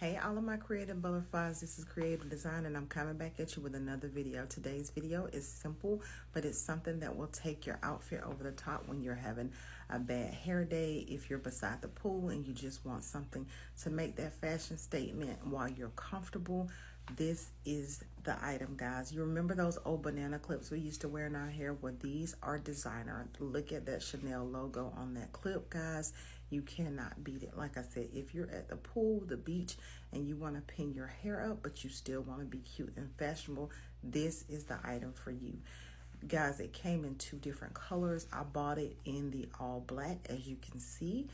Hey, all of my creative butterflies, this is Creative Design, and I'm coming back at you with another video. Today's video is simple, but it's something that will take your outfit over the top when you're having a bad hair day, if you're beside the pool and you just want something to make that fashion statement while you're comfortable. This is the item, guys. You remember those old banana clips we used to wear in our hair? Well, these are designer. Look at that Chanel logo on that clip, guys. You cannot beat it. Like I said, if you're at the pool, the beach, and you want to pin your hair up, but you still want to be cute and fashionable, this is the item for you. Guys, it came in two different colors. I bought it in the all black, as you can see.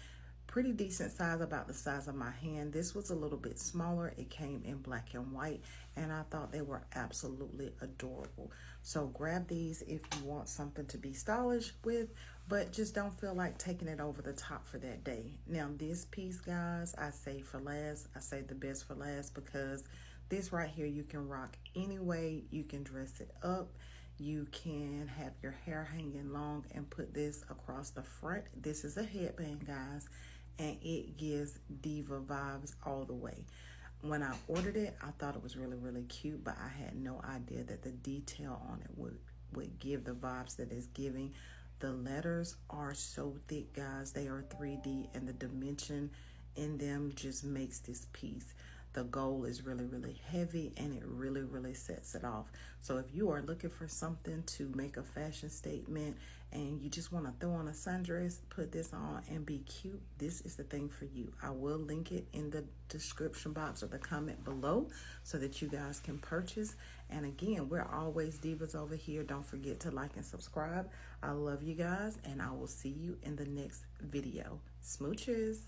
Pretty decent size, about the size of my hand. This was a little bit smaller. It came in black and white, and I thought they were absolutely adorable. So grab these if you want something to be stylish with, but just don't feel like taking it over the top for that day. Now this piece, guys, I saved for last. I saved the best for last because this right here you can rock any way. You can dress it up. You can have your hair hanging long and put this across the front. This is a headband, guys, and it gives diva vibes all the way. When I ordered it, I thought it was really, really cute, but I had no idea that the detail on it would give the vibes that it's giving. The letters are so thick, guys. They are 3D, and the dimension in them just makes this piece. The gold is really, really heavy, and it really, really sets it off. So if you are looking for something to make a fashion statement and you just want to throw on a sundress, put this on and be cute, this is the thing for you. I will link it in the description box or the comment below so that you guys can purchase. And again, we're always divas over here. Don't forget to like and subscribe. I love you guys, and I will see you in the next video. Smooches.